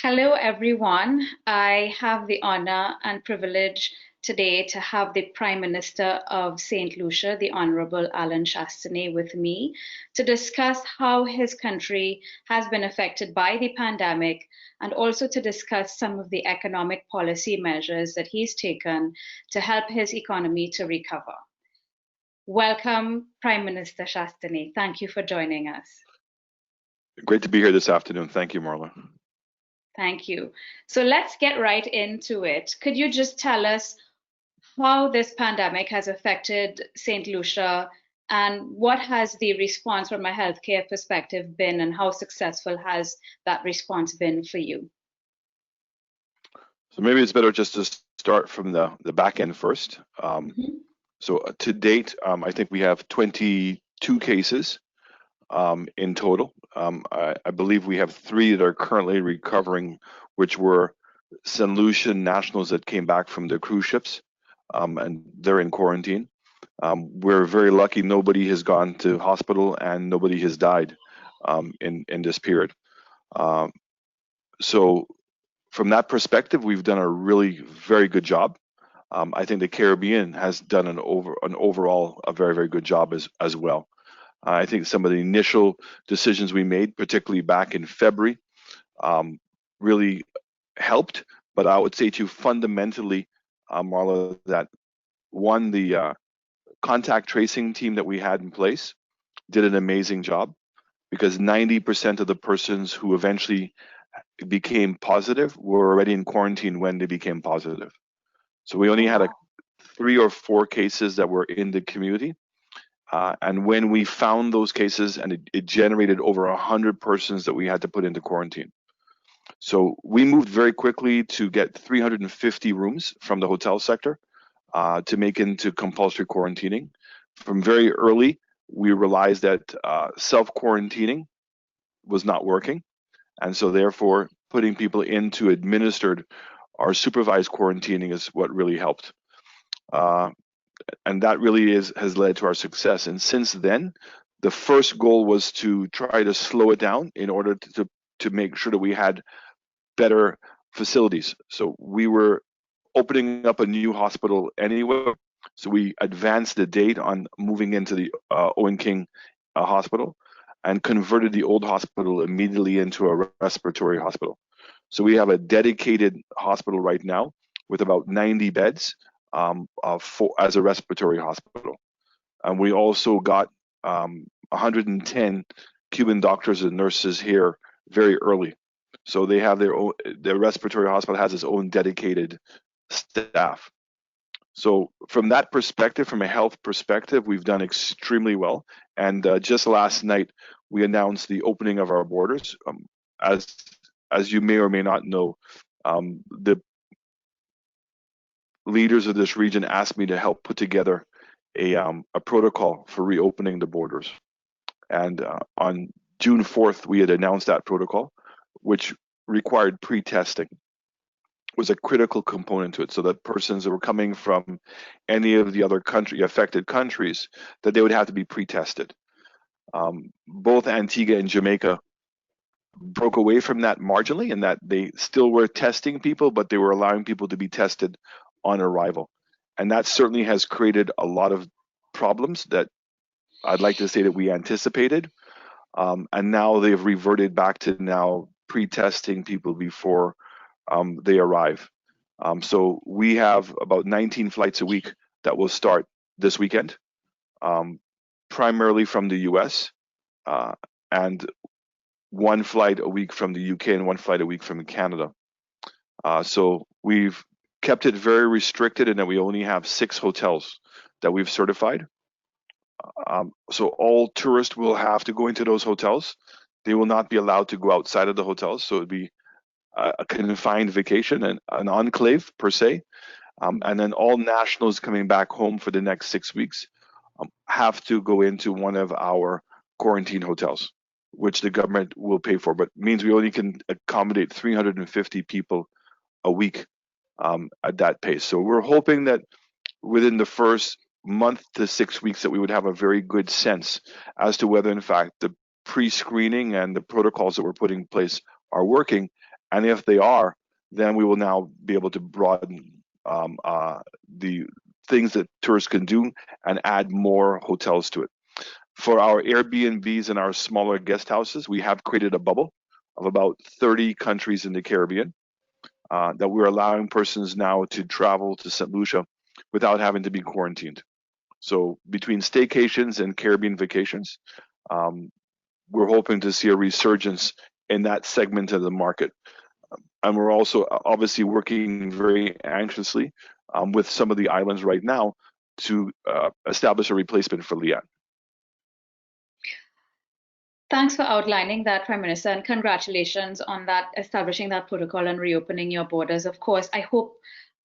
Hello, everyone. I have the honor and privilege today to have the Prime Minister of St. Lucia, the Honorable Alan Chastanet, with me to discuss how his country has been affected by the pandemic and also to discuss some of the economic policy measures that he's taken to help his economy to recover. Welcome, Prime Minister Chastanet. Thank you for joining us. Great to be here this afternoon. Thank you, Marla. Thank you. So let's get right into it. Could you just tell us how this pandemic has affected St. Lucia and what has the response from a healthcare perspective been and how successful has that response been for you? So maybe it's better just to start from the back end first. So to date, I think we have 22 cases in total. I believe we have 3 that are currently recovering, which were St Lucia nationals that came back from the cruise ships, and they're in quarantine. We're very lucky nobody has gone to hospital and nobody has died in this period. So from that perspective, we've done a really very good job. I think the Caribbean has done an overall a very, very good job as well. I think some of the initial decisions we made, particularly back in February, really helped. But I would say to you fundamentally, Marla, that one, the contact tracing team that we had in place did an amazing job, because 90% of the persons who eventually became positive were already in quarantine when they became positive. So we only had 3 or 4 cases that were in the community. And when we found those cases, and it generated over 100 persons that we had to put into quarantine. So we moved very quickly to get 350 rooms from the hotel sector to make into compulsory quarantining. From very early, we realized that self-quarantining was not working. And so therefore, putting people into administered or supervised quarantining is what really helped. And that really has led to our success. And since then, the first goal was to try to slow it down in order to make sure that we had better facilities. So we were opening up a new hospital anyway. So we advanced the date on moving into the Owen King hospital and converted the old hospital immediately into a respiratory hospital. So we have a dedicated hospital right now with about 90 beds as a respiratory hospital. And we also got 110 Cuban doctors and nurses here very early. So they have their respiratory hospital has its own dedicated staff. So from that perspective, from a health perspective, we've done extremely well. And just last night, we announced the opening of our borders. As you may or may not know, the leaders of this region asked me to help put together a protocol for reopening the borders. And on June 4th, we had announced that protocol, which required pre-testing. Was a critical component to it, so that persons that were coming from any of the other affected countries, that they would have to be pre-tested. Both Antigua and Jamaica broke away from that marginally, in that they still were testing people, but they were allowing people to be tested on arrival. And that certainly has created a lot of problems that I'd like to say that we anticipated. And now they've reverted back to now pre-testing people before they arrive. So we have about 19 flights a week that will start this weekend, primarily from the US, and 1 flight a week from the UK and 1 flight a week from Canada. So we've kept it very restricted in that we only have 6 hotels that we've certified. So all tourists will have to go into those hotels. They will not be allowed to go outside of the hotels. So it'd be a confined vacation and an enclave per se. And then all nationals coming back home for the next 6 weeks have to go into one of our quarantine hotels, which the government will pay for, but means we only can accommodate 350 people a week at that pace. So we're hoping that within the first month to 6 weeks that we would have a very good sense as to whether in fact the pre-screening and the protocols that we're putting in place are working, And if they are, then we will now be able to broaden the things that tourists can do and add more hotels to it. For our Airbnbs and our smaller guest houses, we have created a bubble of about 30 countries in the Caribbean that we're allowing persons now to travel to St. Lucia without having to be quarantined. So between staycations and Caribbean vacations, we're hoping to see a resurgence in that segment of the market. And we're also obviously working very anxiously with some of the islands right now to establish a replacement for Leanne. Thanks for outlining that, Prime Minister, and congratulations on that, establishing that protocol and reopening your borders. Of course, I hope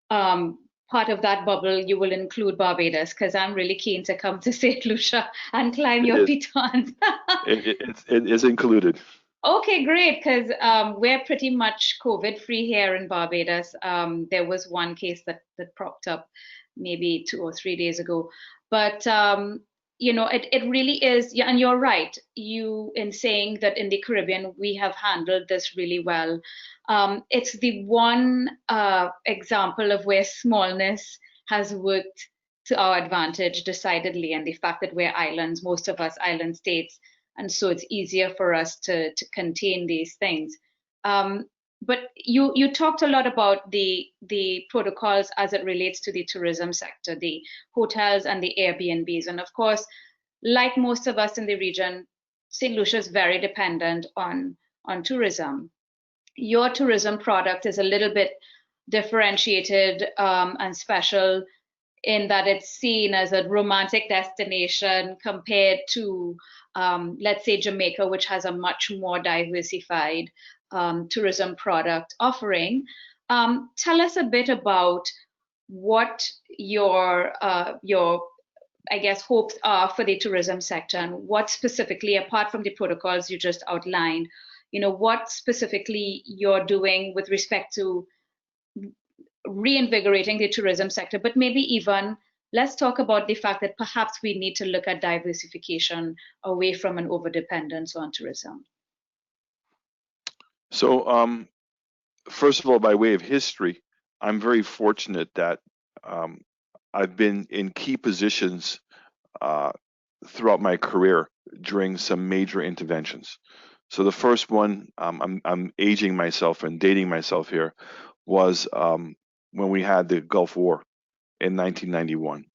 part of that bubble you will include Barbados, because I'm really keen to come to St. Lucia and climb your pitons. It is included. Okay, great, because we're pretty much COVID-free here in Barbados. There was one case that propped up maybe 2 or 3 days ago, but you know, it really is, yeah, and you're right, you in saying that in the Caribbean we have handled this really well. It's the one example of where smallness has worked to our advantage decidedly, and the fact that we're islands, most of us island states, and so it's easier for us to contain these things. But you talked a lot about the protocols as it relates to the tourism sector, the hotels and the Airbnbs. And of course, like most of us in the region, St. Lucia is very dependent on tourism. Your tourism product is a little bit differentiated and special in that it's seen as a romantic destination compared to, let's say, Jamaica, which has a much more diversified tourism product offering. Tell us a bit about what your I guess hopes are for the tourism sector, and what specifically, apart from the protocols you just outlined, you know, what specifically you're doing with respect to reinvigorating the tourism sector. But maybe even let's talk about the fact that perhaps we need to look at diversification away from an overdependence on tourism. So, first of all, by way of history, I'm very fortunate that I've been in key positions throughout my career during some major interventions. So the first one, I'm aging myself and dating myself here, was when we had the Gulf War in 1991.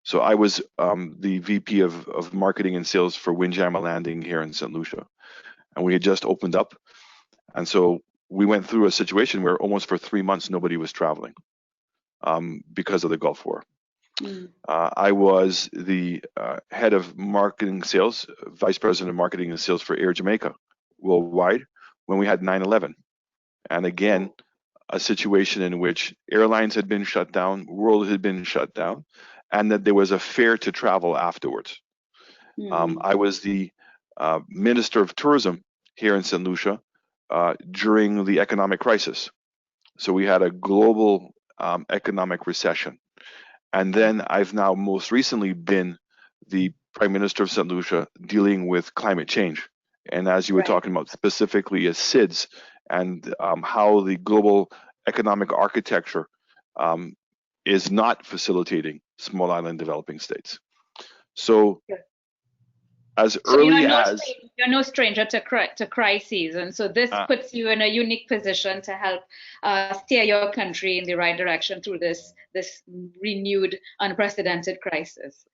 So I was the VP of marketing and sales for Windjammer Landing here in St. Lucia, and we had just opened up. And so we went through a situation where almost for 3 months, nobody was traveling because of the Gulf War. I was the head of marketing sales, vice president of marketing and sales for Air Jamaica worldwide when we had 9/11. And again, a situation in which airlines had been shut down, world had been shut down, and that there was a fare to travel afterwards. I was the Minister of Tourism here in St. Lucia during the economic crisis. So we had a global economic recession. And then I've now most recently been the Prime Minister of St. Lucia dealing with climate change. And as you were talking about specifically as SIDS and how the global economic architecture is not facilitating small island developing states. So as early as... You're no stranger to crises, and so this puts you in a unique position to help steer your country in the right direction through this renewed, unprecedented crisis.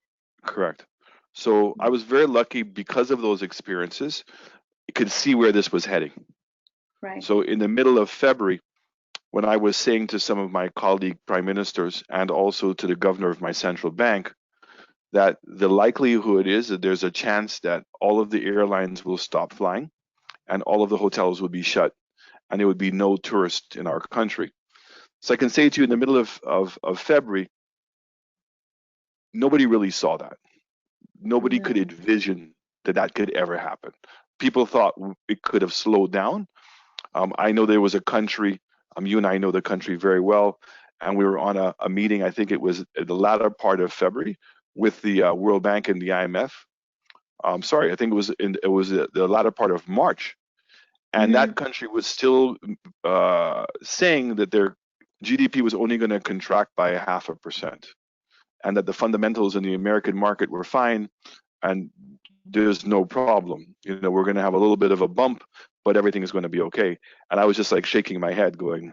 Correct. So I was very lucky because of those experiences. You could see where this was heading. Right. So in the middle of February, when I was saying to some of my colleague prime ministers and also to the governor of my central bank that the likelihood is that there's a chance that all of the airlines will stop flying and all of the hotels will be shut and there would be no tourists in our country. So I can say to you in the middle of February, nobody really saw that. Nobody could envision that could ever happen. People thought it could have slowed down. I know there was a country, you and I know the country very well, and we were on a meeting, I think it was at the latter part of February, with the World Bank and the IMF. Sorry, I think it was the latter part of March. And that country was still saying that their GDP was only going to contract by 0.5%, and that the fundamentals in the American market were fine, and there's no problem. You know, we're going to have a little bit of a bump, but everything is going to be okay. And I was just like shaking my head, going,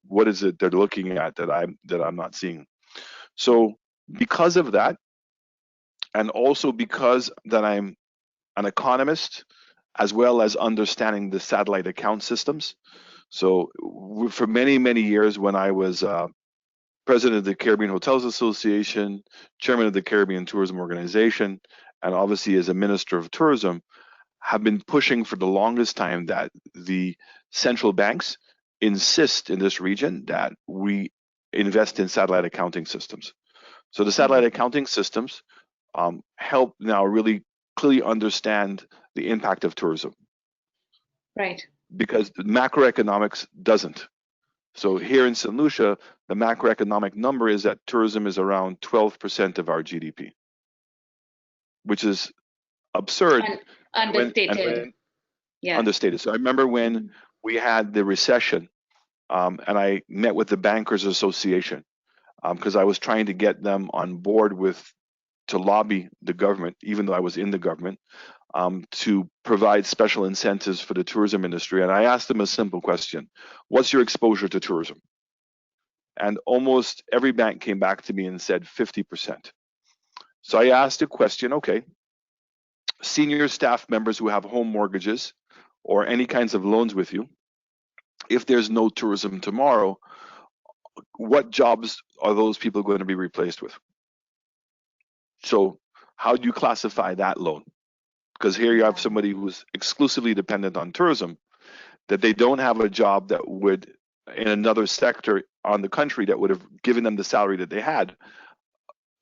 "What is it they're looking at that I'm not seeing?" So because of that, and also because that I'm an economist, as well as understanding the satellite account systems. So for many, many years, when I was president of the Caribbean Hotels Association, chairman of the Caribbean Tourism Organization, and obviously as a minister of tourism, have been pushing for the longest time that the central banks insist in this region that we invest in satellite accounting systems. So the satellite accounting systems help now really clearly understand the impact of tourism. Right. Because the macroeconomics doesn't. So here in St. Lucia, the macroeconomic number is that tourism is around 12% of our GDP, which is absurd. Understated. Yeah. Understated. So I remember when we had the recession, and I met with the Bankers Association because I was trying to get them on board to lobby the government, even though I was in the government, to provide special incentives for the tourism industry. And I asked them a simple question: what's your exposure to tourism? And almost every bank came back to me and said 50%. So I asked a question: okay, senior staff members who have home mortgages or any kinds of loans with you, if there's no tourism tomorrow, what jobs are those people going to be replaced with? So how do you classify that loan? Because here you have somebody who's exclusively dependent on tourism, that they don't have a job that would, in another sector on the country, that would have given them the salary that they had.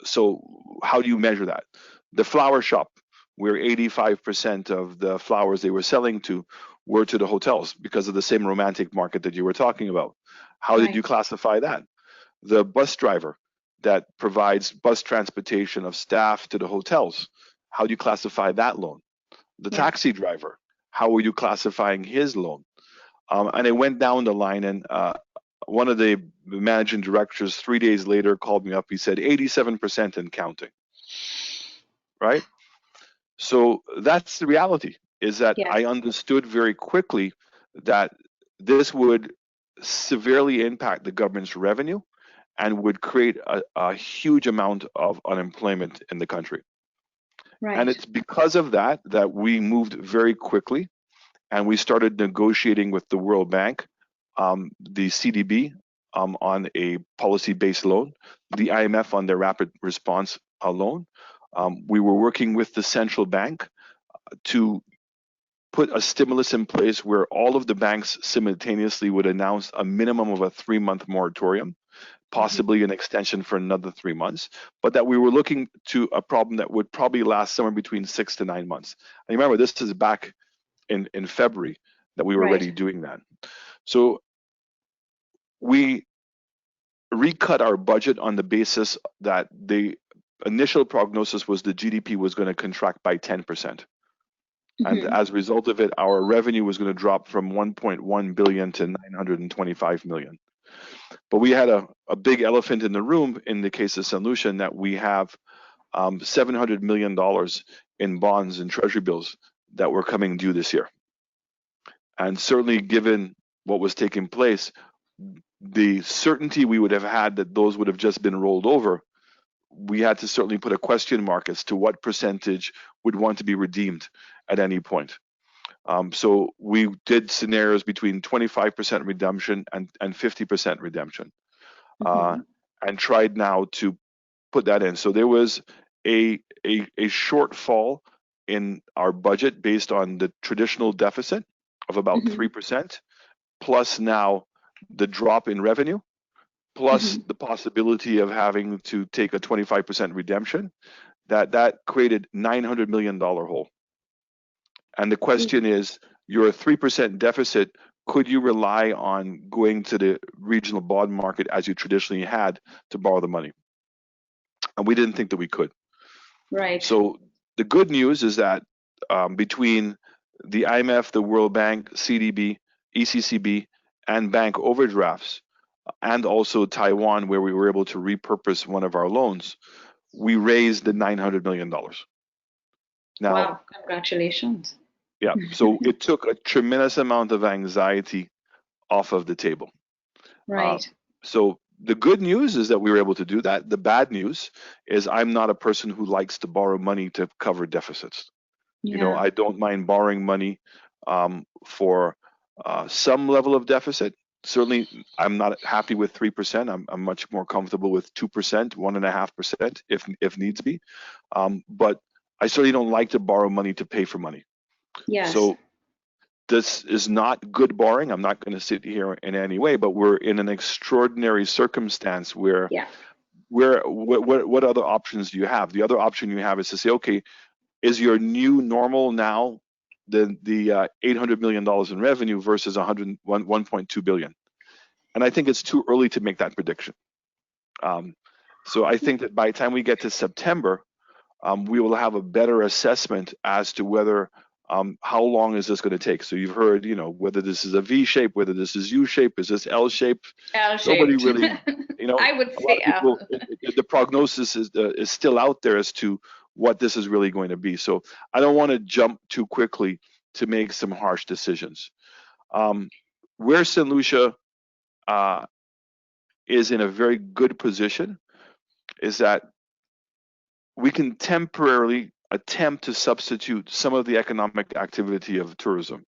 So how do you measure that? The flower shop, where 85% of the flowers they were selling to were to the hotels because of the same romantic market that you were talking about. How did you classify that? The bus driver that provides bus transportation of staff to the hotels, how do you classify that loan? The taxi driver, how were you classifying his loan? And it went down the line, and one of the managing directors 3 days later called me up. He said 87% and counting. Right? So that's the reality, is that I understood very quickly that this would severely impact the government's revenue and would create a huge amount of unemployment in the country. Right. And it's because of that that we moved very quickly, and we started negotiating with the World Bank, the CDB on a policy-based loan, the IMF on their rapid response loan. We were working with the central bank to put a stimulus in place where all of the banks simultaneously would announce a minimum of a 3-month moratorium, possibly an extension for another 3 months, but that we were looking to a problem that would probably last somewhere between 6 to 9 months. And remember, this is back in February that we were already doing that. So we recut our budget on the basis that the initial prognosis was the GDP was going to contract by 10%. And as a result of it, our revenue was going to drop from 1.1 billion to 925 million. But we had a big elephant in the room in the case of St. Lucia, in that we have $700 million in bonds and treasury bills that were coming due this year. And certainly given what was taking place, the certainty we would have had that those would have just been rolled over, we had to certainly put a question mark as to what percentage would want to be redeemed at any point. So we did scenarios between 25% redemption and 50% redemption, and tried now to put that in. So there was a shortfall in our budget based on the traditional deficit of about 3%, plus now the drop in revenue, plus the possibility of having to take a 25% redemption. That created $900 million hole. And the question is, you're a 3% deficit. Could you rely on going to the regional bond market as you traditionally had to borrow the money? And we didn't think that we could. Right. So the good news is that between the IMF, the World Bank, CDB, ECCB, and bank overdrafts, and also Taiwan, where we were able to repurpose one of our loans, we raised the $900 million. Now, wow, congratulations. yeah, so it took a tremendous amount of anxiety off of the table. Right. So the good news is that we were able to do that. The bad news is I'm not a person who likes to borrow money to cover deficits. Yeah. You know, I don't mind borrowing money for some level of deficit. Certainly, I'm not happy with 3%. I'm much more comfortable with 2%, 1.5% if needs be. But I certainly don't like to borrow money to pay for money. Yes. So this is not good borrowing. I'm not going to sit here in any way, but we're in an extraordinary circumstance where, yeah. What other options do you have? The other option you have is to say, okay, is your new normal now the $800 million in revenue versus 1.2 billion? And I think it's too early to make that prediction. So I think that by the time we get to September, we will have a better assessment as to whether how long is this going to take. So you've heard, you know, whether this is a V shape, whether this is U shape, is this L shape? Nobody really, you know, I would a say lot of people, the prognosis is still out there as to what this is really going to be. So I don't want to jump too quickly to make some harsh decisions. Where St Lucia is in a very good position is that we can temporarily attempt to substitute some of the economic activity of tourism.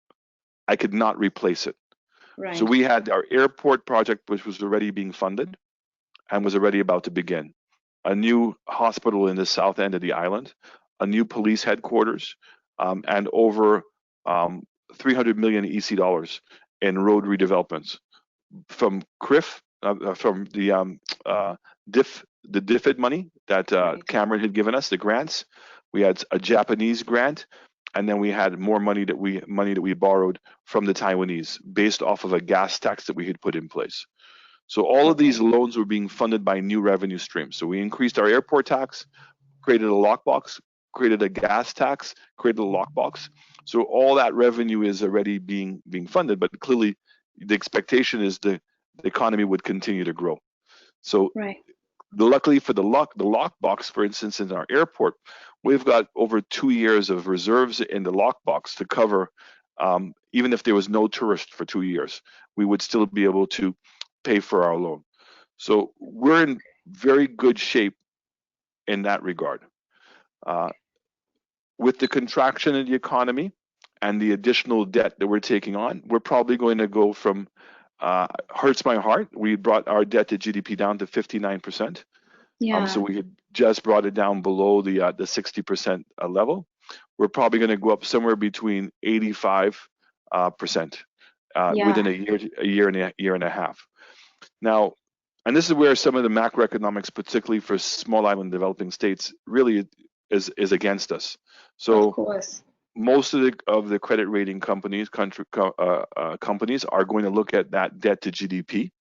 I could not replace it. right. So we had our airport project, which was already being funded and was already about to begin. A new hospital in the south end of the island, a new police headquarters, and over 300 million EC dollars in road redevelopments from CRIF, from the DFID money that Right. Cameron had given us, the grants. We had a Japanese grant, and then we had more money that we borrowed from the Taiwanese based off of a gas tax that we had put in place. So all of these loans were being funded by new revenue streams. So we increased our airport tax, created a lockbox, created a gas tax, created a lockbox. So all that revenue is already being funded, but clearly the expectation is the economy would continue to grow. So right. luckily for the lockbox, for instance, in our airport, we've got over 2 years of reserves in the lockbox to cover, even if there was no tourist for 2 years, we would still be able to pay for our loan. So we're in very good shape in that regard. With the contraction in the economy and the additional debt that we're taking on, we're probably going to go from, hurts my heart, we brought our debt to GDP down to 59%. Yeah. So we had just brought it down below the 60% level. We're probably going to go up somewhere between 85% within a year and a half. Now, and this is where some of the macroeconomics, particularly for small island developing states, really is against us. So of course. most of the credit rating companies are going to look at that debt to GDP.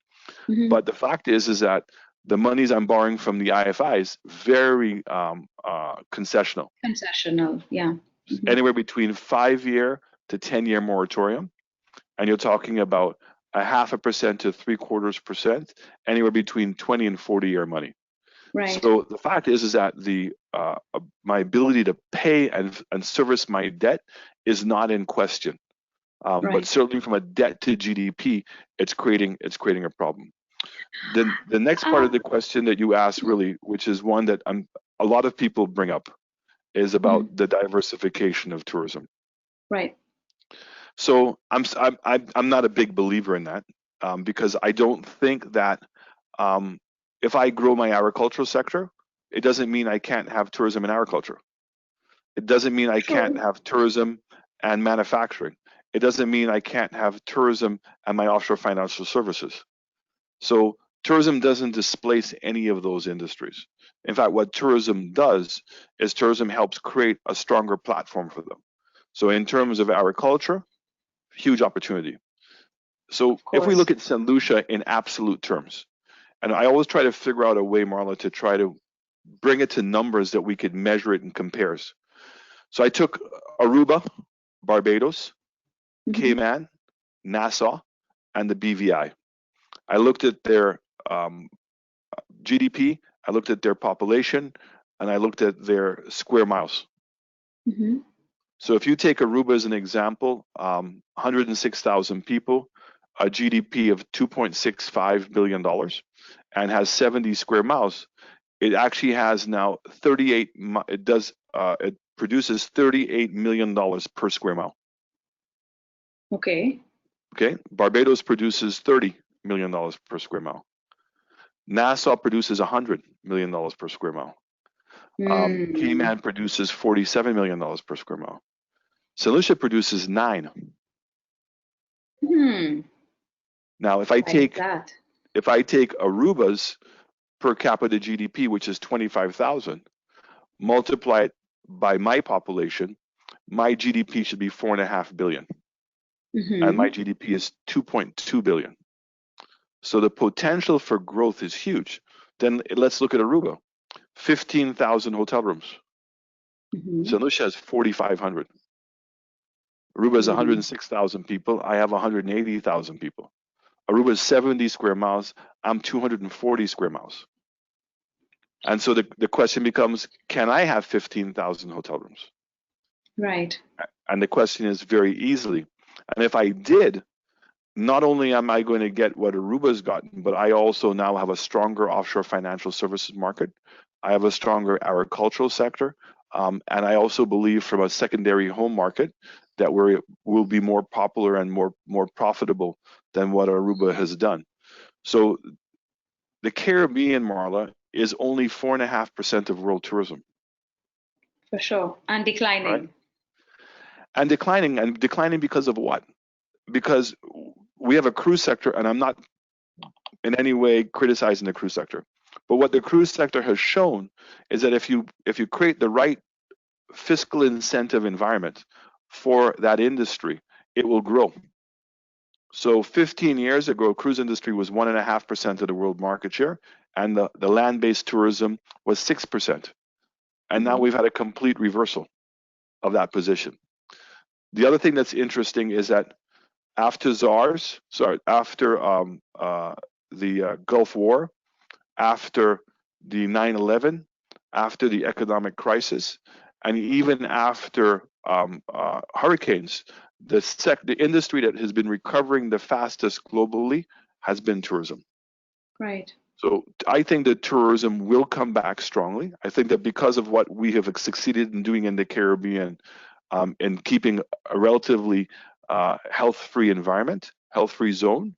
Mm-hmm. But the fact is that the monies I'm borrowing from the IFIs very concessional. Concessional, yeah. Mm-hmm. Anywhere between 5-year to 10-year moratorium, and you're talking about 0.5% to 0.75%, anywhere between 20 and 40-year money. Right. So the fact is that the my ability to pay and service my debt is not in question. Right. But certainly from a debt to GDP, it's creating a problem. Then the next part of the question that you asked, really, which is one that a lot of people bring up, is about the diversification of tourism. Right. So I'm not a big believer in that, because I don't think that if I grow my agricultural sector, it doesn't mean I can't have tourism and agriculture. It doesn't mean I can't have tourism and manufacturing. It doesn't mean I can't have tourism and my offshore financial services. So tourism doesn't displace any of those industries. In fact, what tourism does is tourism helps create a stronger platform for them. So in terms of agriculture, huge opportunity. So if we look at St. Lucia in absolute terms, and I always try to figure out a way, Marla, to try to bring it to numbers that we could measure it in compares. So I took Aruba, Barbados, Mm-hmm. Cayman, Nassau, and the BVI. I looked at their GDP, I looked at their population, and I looked at their square miles. Mm-hmm. So if you take Aruba as an example, 106,000 people, a GDP of $2.65 billion, and has 70 square miles, it actually has now 38, it produces $38 million per square mile. Okay. Okay, Barbados produces $30 million per square mile. Nassau produces $100 million per square mile. Cayman produces $47 million per square mile. St Lucia produces $9. Now, if I take Aruba's per capita GDP, which is 25,000, multiply it by my population, my GDP should be $4.5 billion, and my GDP is $2.2 billion. So the potential for growth is huge. Then let's look at Aruba. 15,000 hotel rooms. St. Lucia has 4,500. Aruba has 106,000 people. I have 180,000 people. Aruba is 70 square miles. I'm 240 square miles. And so the question becomes, can I have 15,000 hotel rooms? Right. And the question is very easily. And if I did, not only am I going to get what Aruba's gotten, but I also now have a stronger offshore financial services market. I have a stronger agricultural sector. And I also believe from a secondary home market that will be more popular and more profitable than what Aruba has done. So the Caribbean, Marla, is only 4.5% of world tourism. For sure. And declining. Right? And declining because of what? Because we have a cruise sector, and I'm not in any way criticizing the cruise sector. But what the cruise sector has shown is that if you create the right fiscal incentive environment for that industry, it will grow. So 15 years ago, cruise industry was 1.5% of the world market share, and the land-based tourism was 6%. And now we've had a complete reversal of that position. The other thing that's interesting is that after the Gulf War, after the 9/11, after the economic crisis, and even after hurricanes, the industry that has been recovering the fastest globally has been tourism. Right. So I think that tourism will come back strongly. I think that because of what we have succeeded in doing in the Caribbean, in keeping a relatively health-free environment, health-free zone,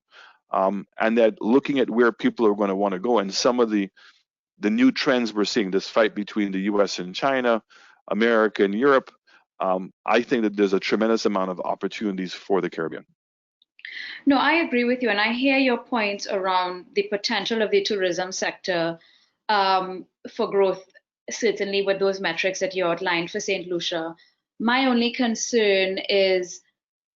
and that looking at where people are going to want to go, and some of the new trends we're seeing, this fight between the US and China, America and Europe, I think that there's a tremendous amount of opportunities for the Caribbean. No, I agree with you, and I hear your points around the potential of the tourism sector for growth, certainly with those metrics that you outlined for St. Lucia. My only concern is,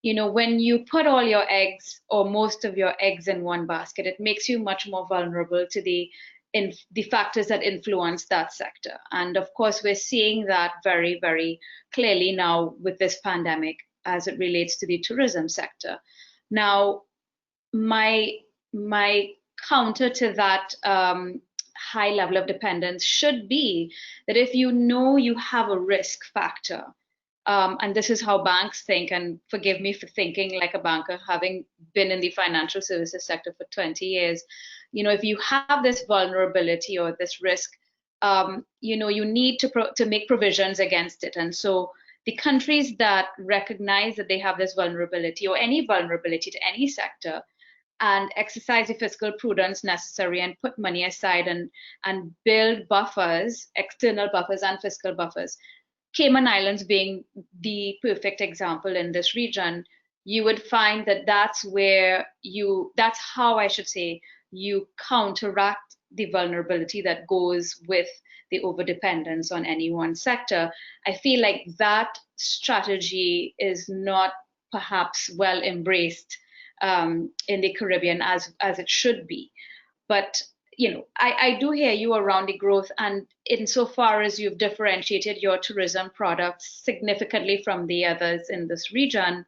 when you put all your eggs or most of your eggs in one basket, it makes you much more vulnerable to the factors that influence that sector. And of course, we're seeing that very, very clearly now with this pandemic as it relates to the tourism sector. Now, my counter to that high level of dependence should be that if you know you have a risk factor, and this is how banks think, and forgive me for thinking like a banker, having been in the financial services sector for 20 years, if you have this vulnerability or this risk, you need to make provisions against it. And so the countries that recognize that they have this vulnerability or any vulnerability to any sector and exercise the fiscal prudence necessary and put money aside and build buffers, external buffers and fiscal buffers, Cayman Islands being the perfect example in this region, you would find that that's how I should say you counteract the vulnerability that goes with the overdependence on any one sector. I feel like that strategy is not perhaps well embraced in the Caribbean as it should be. But I do hear you around the growth, and insofar as you've differentiated your tourism products significantly from the others in this region,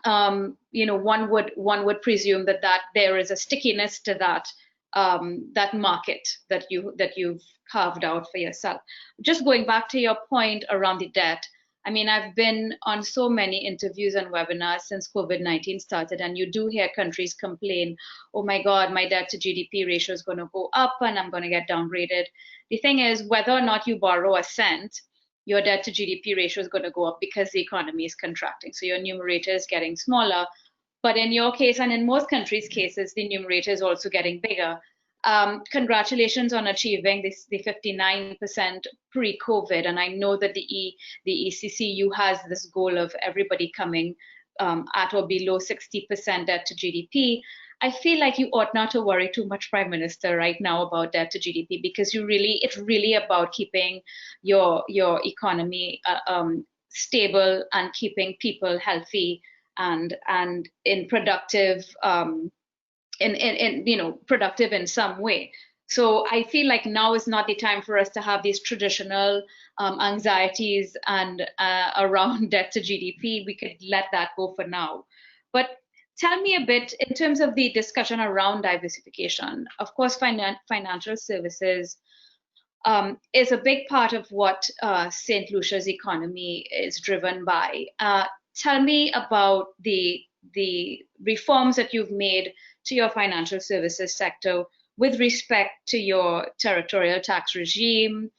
one would presume that there is a stickiness to that market that you've carved out for yourself. Just going back to your point around the debt, I mean, I've been on so many interviews and webinars since COVID-19 started, and you do hear countries complain, oh my God, my debt to GDP ratio is going to go up and I'm going to get downgraded. The thing is, whether or not you borrow a cent, your debt to GDP ratio is going to go up because the economy is contracting. So your numerator is getting smaller. But in your case, and in most countries' cases, the numerator is also getting bigger. Congratulations on achieving the 59% pre-COVID. And I know that the ECCU has this goal of everybody coming at or below 60% debt to GDP. I feel like you ought not to worry too much, Prime Minister, right now about debt to GDP, because it's really about keeping your economy stable and keeping people healthy and in productive productive in some way. So I feel like now is not the time for us to have these traditional anxieties and around debt to GDP. We could let that go for now. But tell me a bit in terms of the discussion around diversification. Of course, financial services is a big part of what St. Lucia's economy is driven by. Tell me about the reforms that you've made to your financial services sector with respect to your territorial tax regime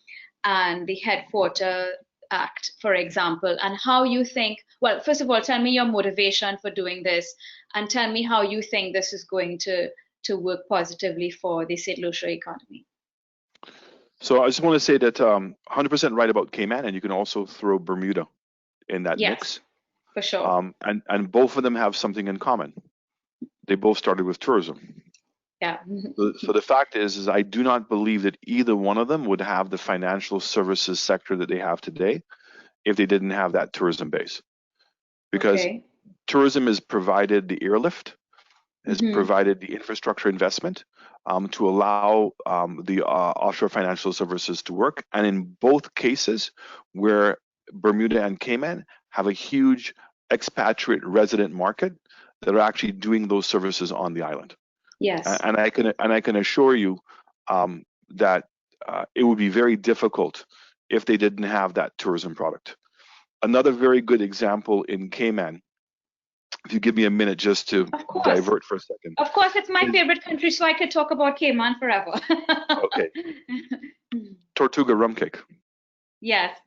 and the Headquarter Act, for example, and how you think, well, first of all, tell me your motivation for doing this, and tell me how you think this is going to work positively for the St. Lucia economy. So I just want to say that 100% right about Cayman, and you can also throw Bermuda in that mix. For sure. And both of them have something in common. They both started with tourism. Yeah. So the fact is I do not believe that either one of them would have the financial services sector that they have today if they didn't have that tourism base. Because tourism has provided the airlift, has provided the infrastructure investment to allow the offshore financial services to work. And in both cases, where Bermuda and Cayman have a huge expatriate resident market that are actually doing those services on the island. Yes. And I can assure you that it would be very difficult if they didn't have that tourism product. Another very good example in Cayman, if you give me a minute just to divert for a second. Of course, it's my favorite country, so I could talk about Cayman forever. Okay. Tortuga rum cake. Yes.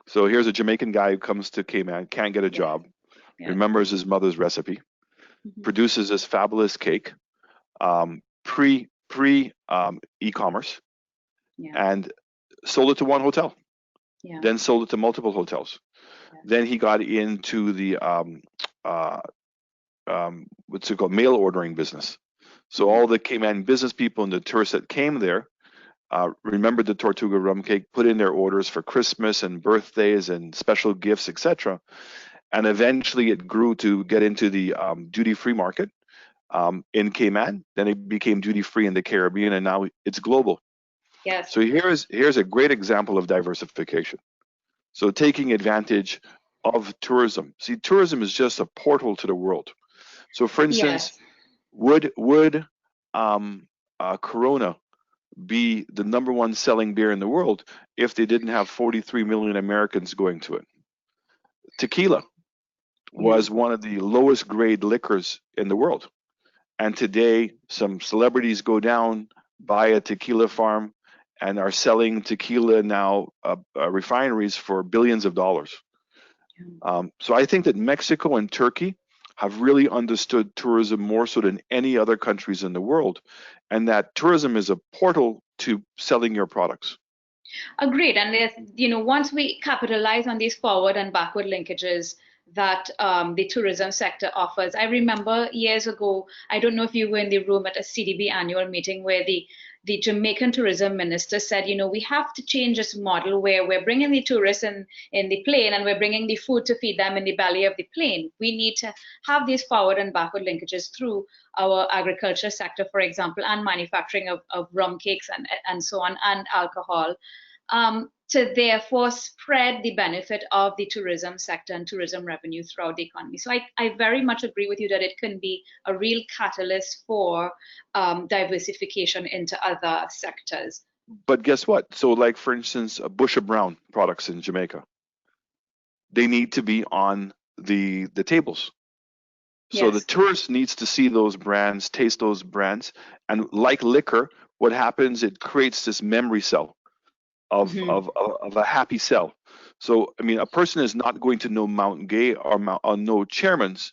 So here's a Jamaican guy who comes to Cayman, can't get a job, remembers his mother's recipe, produces this fabulous cake, pre e-commerce, and sold it to one hotel. Then sold it to multiple hotels. Then he got into the what's it called, mail ordering business. So all the Cayman business people and the tourists that came there remembered the Tortuga rum cake, put in their orders for Christmas and birthdays and special gifts, etc. And eventually it grew to get into the duty-free market in Cayman. Then it became duty-free in the Caribbean, and now it's global. Yes. So here's a great example of diversification. So taking advantage of tourism. See, tourism is just a portal to the world. So for instance, would Corona be the #1 selling beer in the world if they didn't have 43 million Americans going to it? Tequila was one of the lowest grade liquors in the world. And today, some celebrities go down, buy a tequila farm, and are selling tequila now, refineries for billions of dollars. So I think that Mexico and Turkey have really understood tourism more so than any other countries in the world, and that tourism is a portal to selling your products. Agreed. And once we capitalize on these forward and backward linkages, that the tourism sector offers. I remember years ago, I don't know if you were in the room at a CDB annual meeting where the Jamaican tourism minister said, you know, we have to change this model where we're bringing the tourists in the plane and we're bringing the food to feed them in the belly of the plane. We need to have these forward and backward linkages through our agriculture sector, for example, and manufacturing of rum cakes and so on, and alcohol, to therefore spread the benefit of the tourism sector and tourism revenue throughout the economy. So I very much agree with you that it can be a real catalyst for diversification into other sectors. But guess what? So like, for instance, Bush of Brown products in Jamaica, they need to be on the tables. So Yes. the tourist needs to see those brands, taste those brands, and like liquor, what happens, it creates this memory cell of a happy cell. So I mean, a person is not going to know Mount Gay or know Chairman's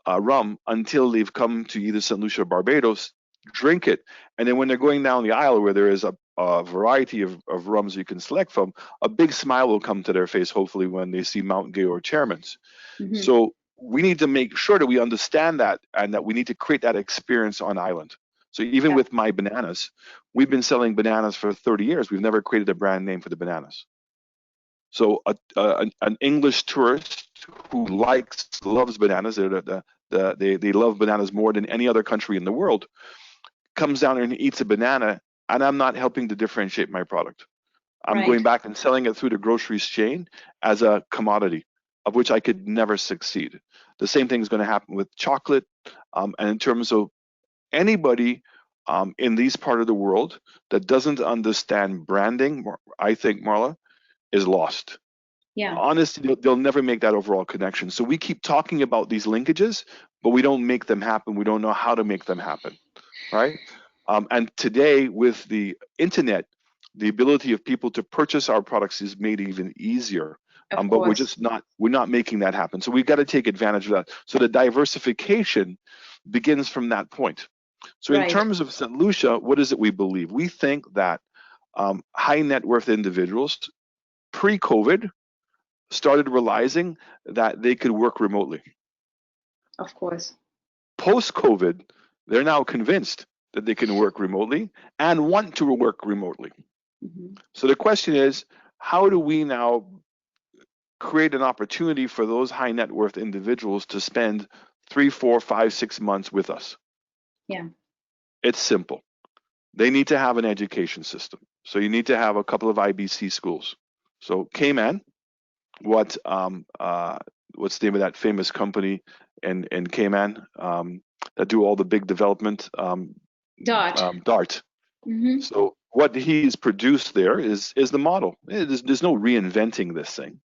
rum until they've come to either St Lucia or Barbados, drink it, and then when they're going down the aisle where there is a variety of rums you can select from, a big smile will come to their face, hopefully, when they see Mount Gay or Chairman's. So we need to make sure that we understand that, and that we need to create that experience on island. So even with my bananas, we've been selling bananas for 30 years. We've never created a brand name for the bananas. So an English tourist who loves bananas, they love bananas more than any other country in the world, comes down and eats a banana, and I'm not helping to differentiate my product. I'm going back and selling it through the groceries chain as a commodity, of which I could never succeed. The same thing is going to happen with chocolate, and in terms of anybody in these part of the world that doesn't understand branding, I think, Marla, is lost. Yeah. Honestly, they'll never make that overall connection. So we keep talking about these linkages, but we don't make them happen. We don't know how to make them happen, right? And today, with the internet, the ability of people to purchase our products is made even easier. But we're not making that happen. So we've got to take advantage of that. So the diversification begins from that point. So in terms of St. Lucia, what is it we believe? We think that high net worth individuals pre-COVID started realizing that they could work remotely. Of course. Post-COVID, they're now convinced that they can work remotely and want to work remotely. So the question is, how do we now create an opportunity for those high net worth individuals to spend 3, 4, 5, 6 months with us? Yeah. It's simple. They need to have an education system. So you need to have a couple of IBC schools. So Cayman, what's the name of that famous company in Cayman that do all the big development? DART. So what he's produced there is the model. There's no reinventing this thing.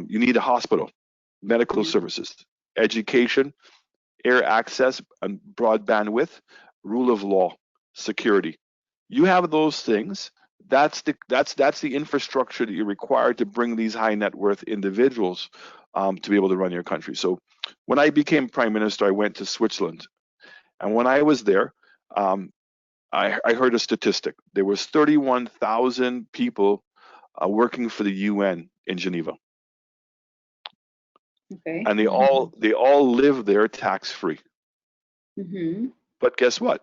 You need a hospital, medical services, education, air access, and broad bandwidth, rule of law, security. You have those things. That's the infrastructure that you require to bring these high net worth individuals to be able to run your country. So when I became prime minister, I went to Switzerland, and when I was there, I heard a statistic. There was 31,000 people working for the UN in Geneva. Okay. And they all live there tax free. But guess what?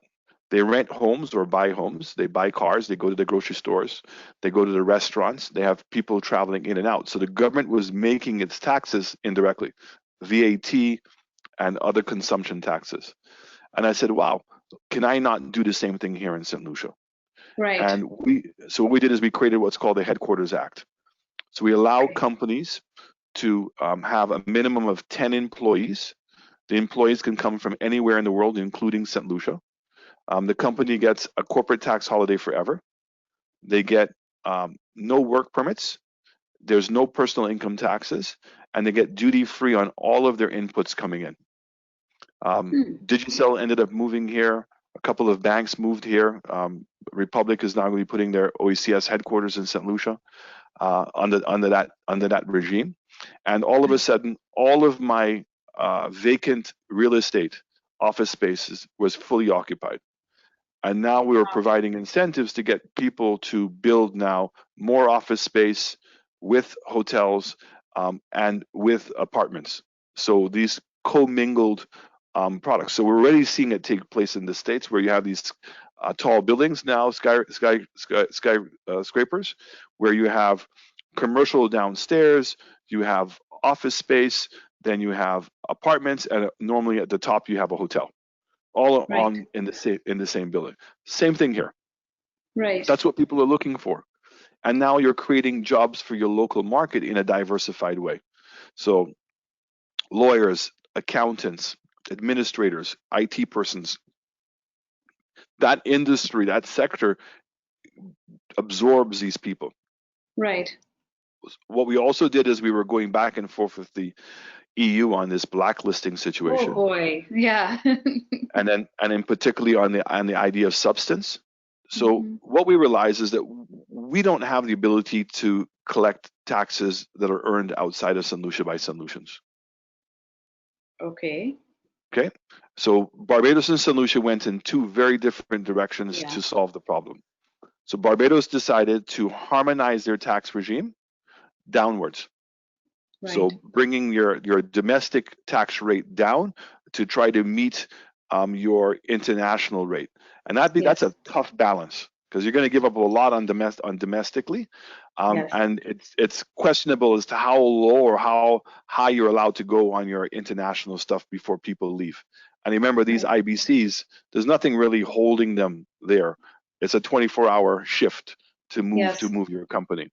They rent homes or buy homes. They buy cars. They go to the grocery stores. They go to the restaurants. They have people traveling in and out. So the government was making its taxes indirectly, VAT and other consumption taxes. And I said, wow, can I not do the same thing here in St. Lucia? And what we did is we created what's called the Headquarters Act. So we allow companies to have a minimum of 10 employees. The employees can come from anywhere in the world, including St. Lucia. The company gets a corporate tax holiday forever. They get no work permits. There's no personal income taxes, and they get duty-free on all of their inputs coming in. Digicel ended up moving here. A couple of banks moved here. Republic is now going to be putting their OECS headquarters in St. Lucia under that regime. And all of a sudden, all of my vacant real estate office spaces was fully occupied. And now we are providing incentives to get people to build now more office space with hotels and with apartments. So these commingled products. So we're already seeing it take place in the States, where you have these tall buildings now, skyscrapers, where you have commercial downstairs, you have office space, then you have apartments, and normally at the top you have a hotel, all Right. on in the same building. Same thing here. Right. That's what people are looking for. And now you're creating jobs for your local market in a diversified way. So lawyers, accountants, administrators, IT persons, that industry, that sector absorbs these people. Right. What we also did is we were going back and forth with the EU on this blacklisting situation. Oh boy, yeah. and then particularly on the idea of substance. So what we realize is that we don't have the ability to collect taxes that are earned outside of St Lucia by St Lucians. Okay. Okay. So Barbados and St Lucia went in two very different directions to solve the problem. So Barbados decided to harmonize their tax regime downwards. Right. So bringing your domestic tax rate down to try to meet your international rate, and that's a tough balance, because you're going to give up a lot on domestically, and it's questionable as to how low or how high you're allowed to go on your international stuff before people leave. And remember, these IBCs, there's nothing really holding them there. It's a 24-hour shift to move your company.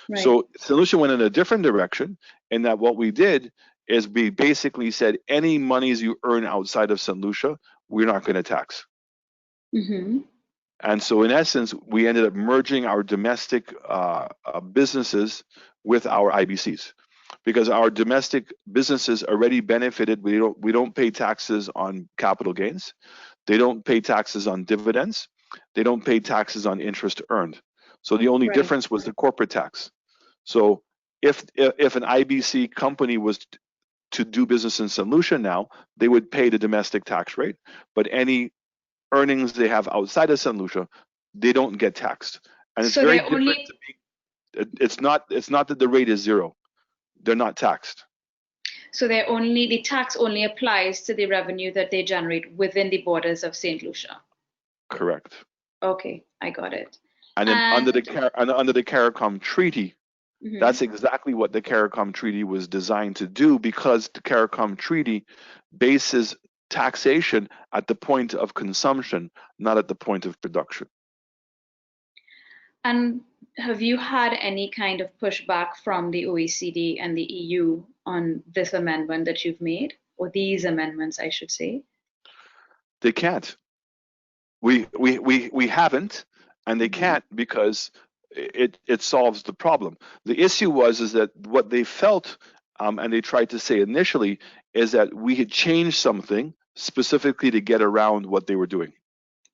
Right. So St. Lucia went in a different direction, in that what we did is we basically said any monies you earn outside of St. Lucia, we're not going to tax. And so in essence, we ended up merging our domestic businesses with our IBCs, because our domestic businesses already benefited. We don't pay taxes on capital gains. They don't pay taxes on dividends. They don't pay taxes on interest earned. So the only difference was the corporate tax. So if an IBC company was to do business in St. Lucia now, they would pay the domestic tax rate, but any earnings they have outside of St. Lucia, they don't get taxed. And it's so very different. It's not that the rate is zero. They're not taxed. So the tax only applies to the revenue that they generate within the borders of St. Lucia. Correct. Okay, I got it. And then under the CARICOM Treaty, that's exactly what the CARICOM Treaty was designed to do, because the CARICOM Treaty bases taxation at the point of consumption, not at the point of production. And have you had any kind of pushback from the OECD and the EU on this amendment that you've made, or these amendments, I should say? They can't. We haven't, and they can't, because it solves the problem. The issue is that what they felt, and they tried to say initially, is that we had changed something specifically to get around what they were doing.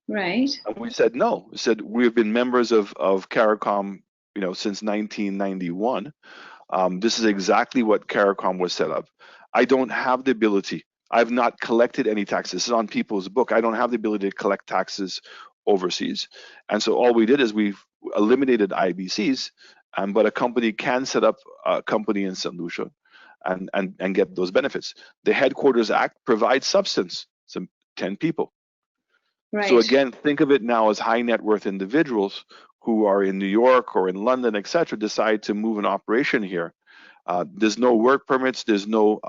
Right. And we said no. We said we've been members of CARICOM, since 1991. This is exactly what CARICOM was set up. I don't have the ability. I've not collected any taxes. This is on people's book. I don't have the ability to collect taxes overseas. And so all we did is we've eliminated IBCs, but a company can set up a company in St. Lucia and get those benefits. The Headquarters Act provides substance, some 10 people. Right. So again, think of it now as high net worth individuals who are in New York or in London, etc., decide to move an operation here. There's no work permits. There's no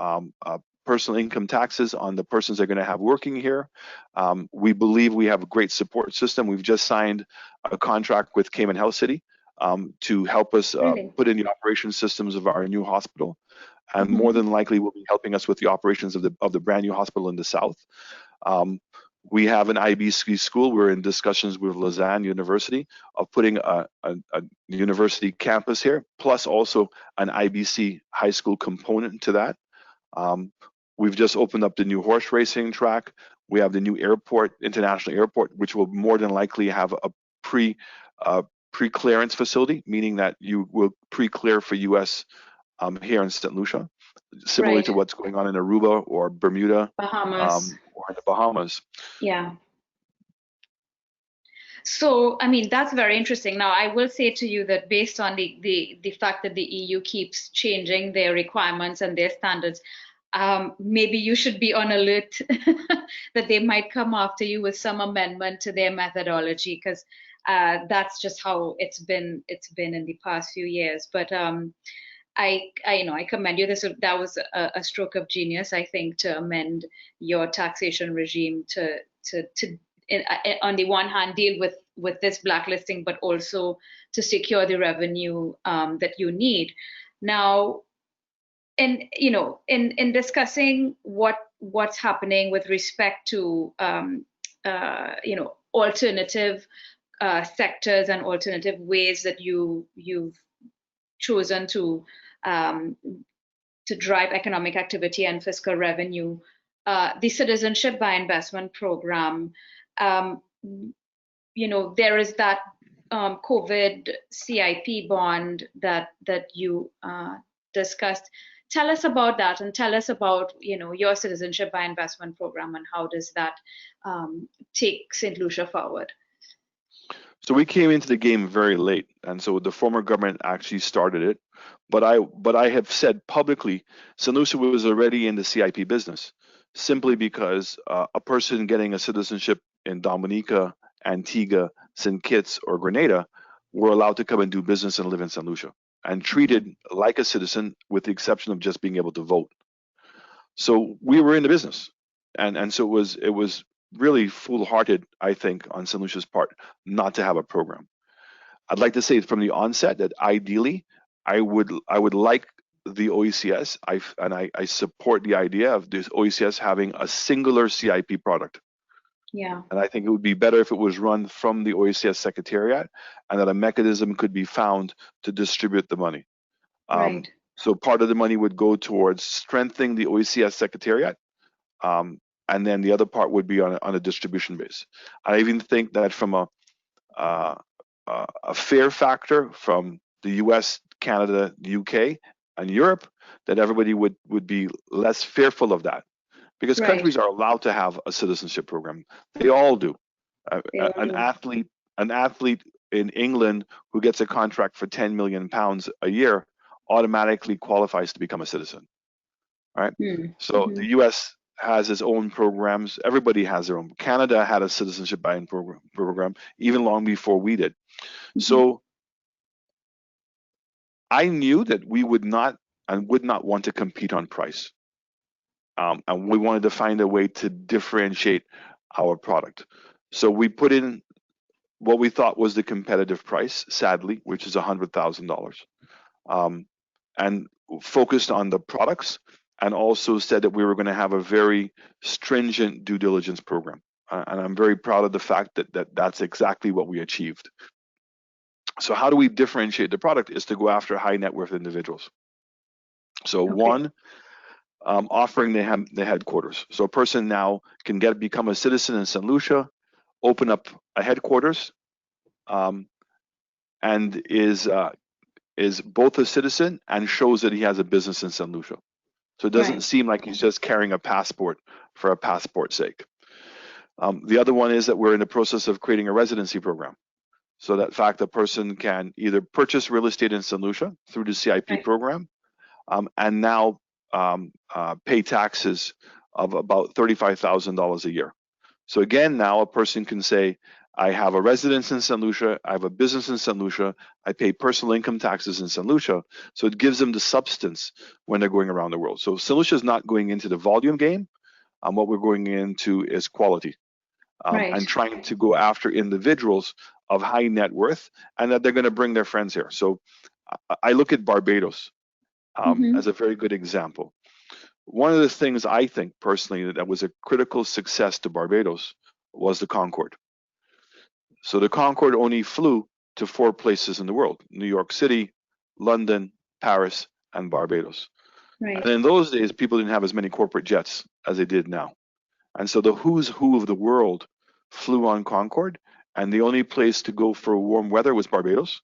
personal income taxes on the persons they're going to have working here. We believe we have a great support system. We've just signed a contract with Cayman Health City to help us put in the operation systems of our new hospital, and more than likely will be helping us with the operations of the brand new hospital in the south. We have an IBC school. We're in discussions with Lausanne University of putting a university campus here, plus also an IBC high school component to that. We've just opened up the new horse racing track. We have the new airport, international airport, which will more than likely have a pre-clearance facility, meaning that you will pre-clear for US here in St. Lucia, similarly to what's going on in Aruba or Bermuda, Bahamas. or in the Bahamas. Yeah. So, I mean, that's very interesting. Now, I will say to you that based on the fact that the EU keeps changing their requirements and their standards, maybe you should be on alert that they might come after you with some amendment to their methodology, because that's just how it's been in the past few years. But I commend you. That was a stroke of genius, I think, to amend your taxation regime to on the one hand deal with this blacklisting, but also to secure the revenue that you need. Now, in discussing what's happening with respect to alternative sectors and alternative ways that you've chosen um, to drive economic activity and fiscal revenue, the Citizenship by Investment program, um, there is that COVID CIP bond that you discussed. Tell us about that, and tell us about your Citizenship by Investment program, and how does that take St. Lucia forward? So we came into the game very late, and so the former government actually started it. But I have said publicly, St. Lucia was already in the CIP business, simply because a person getting a citizenship in Dominica, Antigua, St. Kitts, or Grenada were allowed to come and do business and live in St. Lucia, and treated like a citizen, with the exception of just being able to vote. So we were in the business, and so it was really foolhardy, I think, on St. Lucia's part not to have a program. I'd like to say from the onset that ideally, I would like the OECS, I support the idea of this OECS having a singular CIP product. Yeah. And I think it would be better if it was run from the OECS Secretariat, and that a mechanism could be found to distribute the money. Right. So part of the money would go towards strengthening the OECS Secretariat, and then the other part would be on a distribution base. I even think that from a fair factor from the US, Canada, the UK, and Europe, that everybody would be less fearful of that, because Right. countries are allowed to have a citizenship program. They all do. They all An do. athlete in England who gets a contract for £10 million a year automatically qualifies to become a citizen. All right. So the US has its own programs. Everybody has their own. Canada had a citizenship buy-in program even long before we did. So I knew that we would not want to compete on price. And we wanted to find a way to differentiate our product. So we put in what we thought was the competitive price, sadly, which is $100,000, and focused on the products, and also said that we were going to have a very stringent due diligence program. And I'm very proud of the fact that that's exactly what we achieved. So how do we differentiate the product is to go after high net worth individuals. So one, offering the headquarters. So a person now can become a citizen in St. Lucia, open up a headquarters, and is both a citizen and shows that he has a business in St. Lucia. So it doesn't seem like he's just carrying a passport for a passport's sake. The other one is that we're in the process of creating a residency program. So that fact, a person can either purchase real estate in St. Lucia through the CIP program, and now pay taxes of about $35,000 a year. So again, now a person can say, I have a residence in St. Lucia, I have a business in St. Lucia, I pay personal income taxes in St. Lucia. So it gives them the substance when they're going around the world. So St. Lucia is not going into the volume game. What we're going into is quality, and trying to go after individuals of high net worth, and that they're going to bring their friends here. So I look at Barbados as a very good example. One of the things I think personally that was a critical success to Barbados was the Concorde. So the Concorde only flew to 4 places in the world: New York City, London, Paris, and Barbados. And in those days, people didn't have as many corporate jets as they did now. And so the who's who of the world flew on Concorde, and the only place to go for warm weather was Barbados.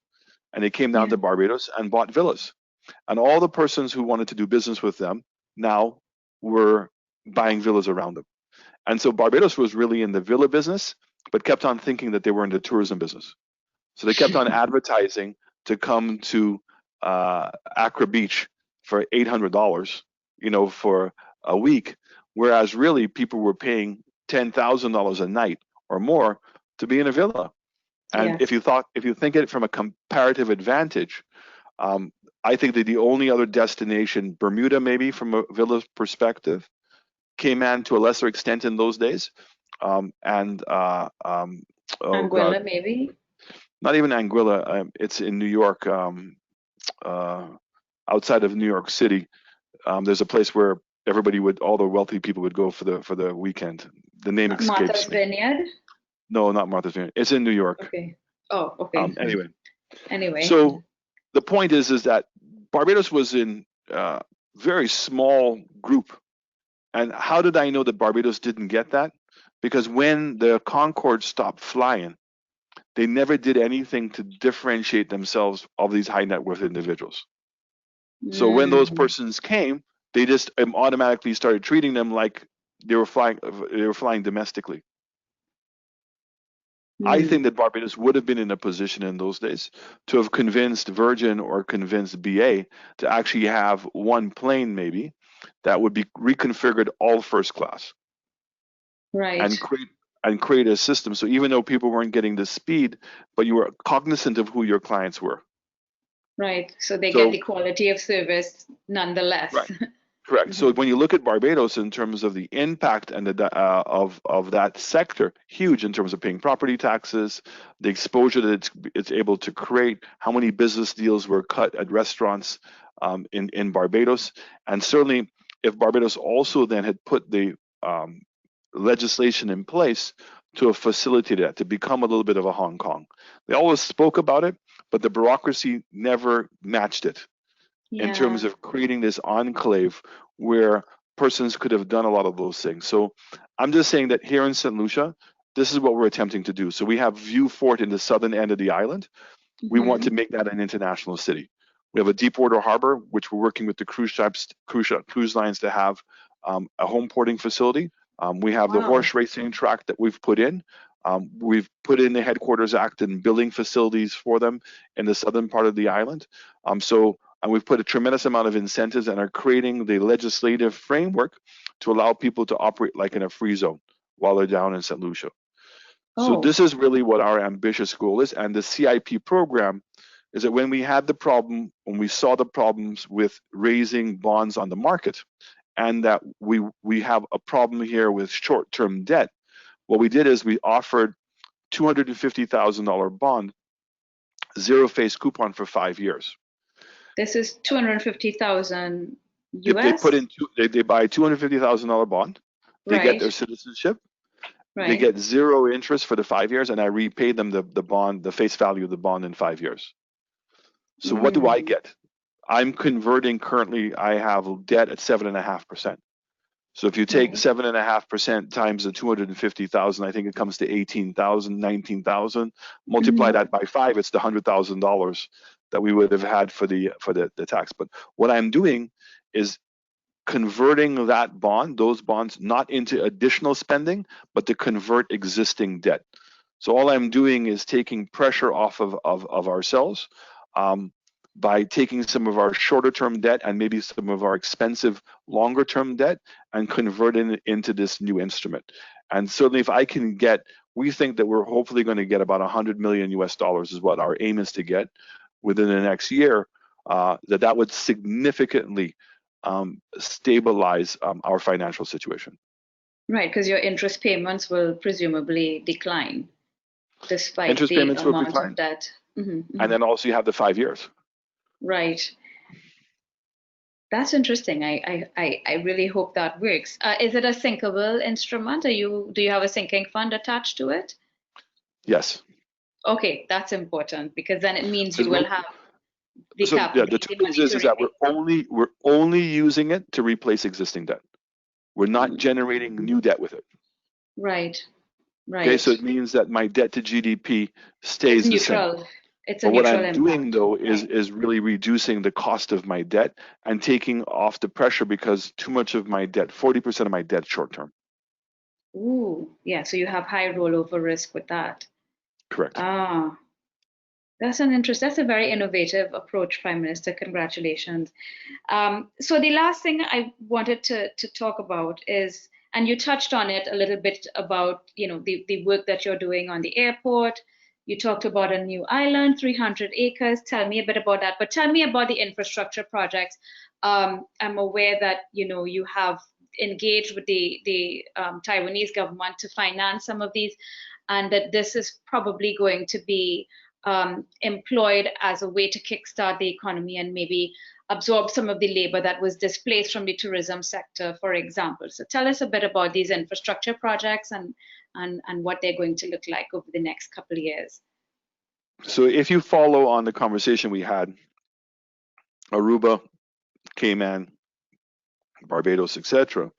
And they came down to Barbados and bought villas. And all the persons who wanted to do business with them now were buying villas around them. And so Barbados was really in the villa business, but kept on thinking that they were in the tourism business. So they kept on advertising to come to Accra Beach for $800, for a week, whereas really people were paying $10,000 a night or more to be in a villa. And Yes. if you think it from a comparative advantage, I think that the only other destination, Bermuda maybe from a villa perspective, Cayman to a lesser extent in those days, and oh God, Anguilla, maybe? not even Anguilla. It's in New York, outside of New York City. There's a place where all the wealthy people would go for the weekend. The name Martha's escapes me. Vineyard? No, not Martha's Vineyard. It's in New York. Okay. Oh, okay. Anyway, Anyway. so the point is that Barbados was in a very small group. And how did I know that Barbados didn't get that? Because when the Concorde stopped flying, they never did anything to differentiate themselves of these high net worth individuals. So when those persons came, they just automatically started treating them like they were flying domestically. I think that Barbados would have been in a position in those days to have convinced Virgin or convinced BA to actually have one plane maybe that would be reconfigured all first class. Right. And create a system. So even though people weren't getting the speed, but you were cognizant of who your clients were. Right. So they get the quality of service nonetheless. Right. Correct. So when you look at Barbados in terms of the impact and of that sector, huge in terms of paying property taxes, the exposure that it's able to create, how many business deals were cut at restaurants in Barbados, and certainly if Barbados also then had put the legislation in place to facilitate that, to become a little bit of a Hong Kong. They always spoke about it, but the bureaucracy never matched it in terms of creating this enclave where persons could have done a lot of those things. So I'm just saying that here in St. Lucia, this is what we're attempting to do. So we have Viewfort in the southern end of the island. We want to make that an international city. We have a deep water harbor, which we're working with the cruise lines to have a home porting facility. We have the horse racing track that we've put in. We've put in the Headquarters Act and building facilities for them in the southern part of the island. And we've put a tremendous amount of incentives and are creating the legislative framework to allow people to operate like in a free zone while they're down in St. Lucia. So this is really what our ambitious goal is. And the CIP program is that when we saw the problems with raising bonds on the market, and that we have a problem here with short-term debt, what we did is we offered $250,000 bond, zero face coupon for 5 years. This is 250,000 US. They buy a $250,000 bond. They get their citizenship. Right. They get zero interest for the 5 years, and I repay them the bond, the face value of the bond in 5 years. So what do I get? I'm converting currently. I have debt at 7.5%. So if you take 7.5% times the 250,000, I think it comes to 18,000, 19,000. Multiply that by 5, it's the $100,000 that we would have had for the tax. But what I'm doing is converting those bonds, not into additional spending, but to convert existing debt. So all I'm doing is taking pressure off of ourselves by taking some of our shorter term debt and maybe some of our expensive longer term debt and converting it into this new instrument. And certainly if I can we think that we're hopefully going to get about $100 million US is what our aim is to get within the next year, that would significantly stabilize our financial situation. Right, because your interest payments will presumably decline despite interest the payments amount will decline. of debt. And then also you have the 5 years. Right. That's interesting. I really hope that works. Is it a sinkable instrument? Do you have a sinking fund attached to it? Yes. Okay, that's important because then it means you will have the the two things is that we're only using it to replace existing debt. We're not generating new debt with it. Right. Right. Okay, so it means that my debt to GDP stays the same. It's a but what neutral I'm impact. doing though is really reducing the cost of my debt and taking off the pressure because too much of my debt, 40% of my debt, short term. Ooh, yeah. So you have high rollover risk with that. Correct. Ah, that's a very innovative approach, Prime Minister. Congratulations. So the last thing I wanted to talk about is, and you touched on it a little bit about, the work that you're doing on the airport. You talked about a new island, 300 acres. Tell me a bit about that, but tell me about the infrastructure projects. I'm aware that, you have engaged with the Taiwanese government to finance some of these, and that this is probably going to be employed as a way to kickstart the economy and maybe absorb some of the labor that was displaced from the tourism sector, for example. So tell us a bit about these infrastructure projects and what they're going to look like over the next couple of years. So if you follow on the conversation we had, Aruba, Cayman, Barbados, etc.,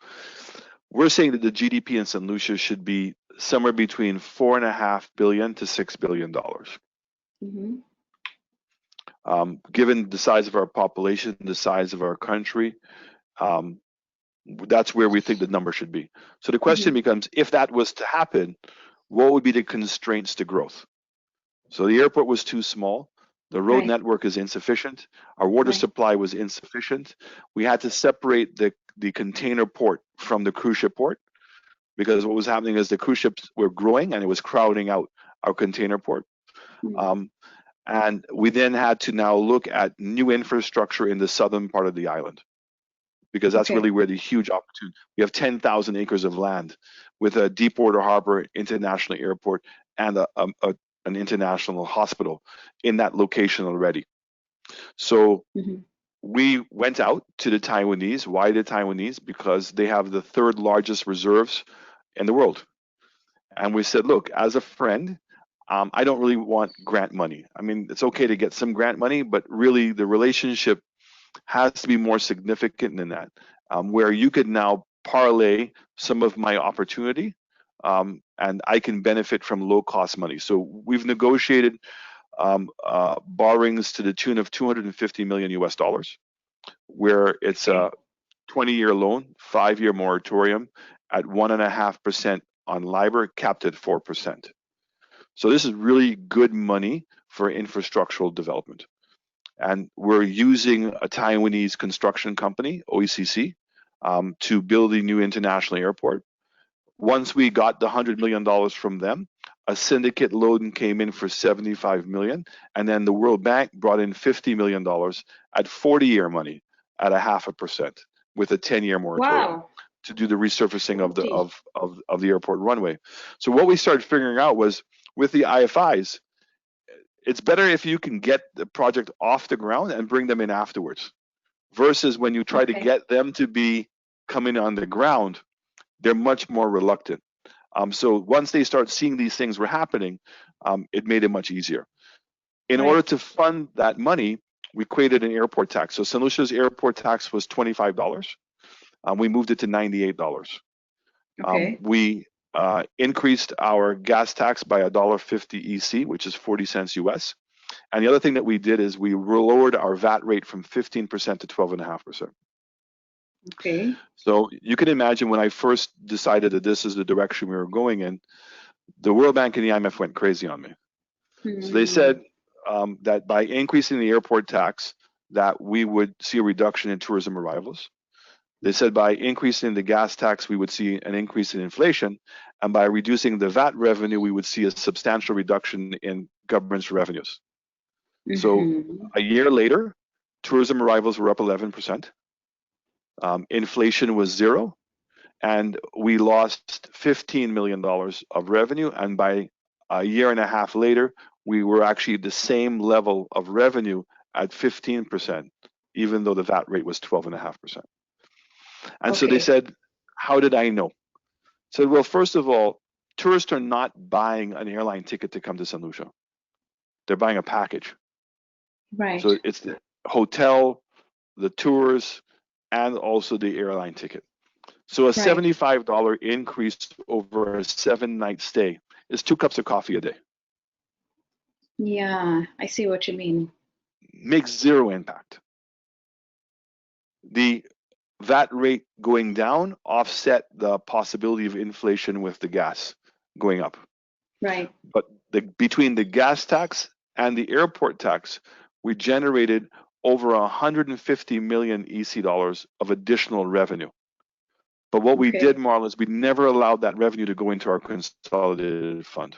we're saying that the GDP in St. Lucia should be somewhere between $4.5 billion to $6 billion. Mm-hmm. Given the size of our population, the size of our country, that's where we think the number should be. So the question becomes, if that was to happen, what would be the constraints to growth? So the airport was too small. The road Right. network is insufficient. Our water Right. supply was insufficient. We had to separate the container port from the cruise ship port, because what was happening is the cruise ships were growing and it was crowding out our container port. And we then had to now look at new infrastructure in the southern part of the island, because that's really where the huge opportunity. We have 10,000 acres of land with a deepwater harbor, international airport, and an international hospital in that location already. So we went out to the Taiwanese. Why the Taiwanese? Because they have the third largest reserves in the world. And we said, look, as a friend, I don't really want grant money. I mean, it's okay to get some grant money, but really the relationship has to be more significant than that, where you could now parlay some of my opportunity, and I can benefit from low cost money. So we've negotiated borrowings to the tune of 250 million US dollars, where it's a 20-year loan, 5-year moratorium at 1.5% on LIBOR, capped at 4%. So this is really good money for infrastructural development. And we're using a Taiwanese construction company, OECC, to build a new international airport. Once we got the $100 million from them, a syndicate loan came in for $75 million, and then the World Bank brought in $50 million at 40-year money at 0.5% with a 10-year moratorium to do the resurfacing of the airport runway. So what we started figuring out was, with the IFIs, it's better if you can get the project off the ground and bring them in afterwards, versus when you try to get them to be coming on the ground, they're much more reluctant. So once they start seeing these things were happening, it made it much easier. In order to fund that money, we created an airport tax. So St. Lucia's airport tax was $25. We moved it to $98. We increased our gas tax by $1.50 EC, which is 40 cents US. And the other thing that we did is we lowered our VAT rate from 15% to 12.5%. Okay. So you can imagine, when I first decided that this is the direction we were going in, the World Bank and the IMF went crazy on me. So they said that by increasing the airport tax, that we would see a reduction in tourism arrivals. They said by increasing the gas tax, we would see an increase in inflation, and by reducing the VAT revenue, we would see a substantial reduction in government's revenues. So a year later, tourism arrivals were up 11%. Inflation was 0, and we lost $15 million of revenue. And by a year and a half later, we were actually the same level of revenue at 15%, even though the VAT rate was 12.5%. And so they said, how did I know? So, well, first of all, tourists are not buying an airline ticket to come to St. Lucia. They're buying a package. Right. So it's the hotel, the tours, and also the airline ticket. So a $75 increase over a 7-night stay is 2 cups of coffee a day. Yeah, I see what you mean. Makes 0 impact. The that rate going down offset the possibility of inflation with the gas going up. Right. But between the gas tax and the airport tax, we generated over 150 million EC dollars of additional revenue. But what we did, Okay. Marla, is we never allowed that revenue to go into our consolidated fund.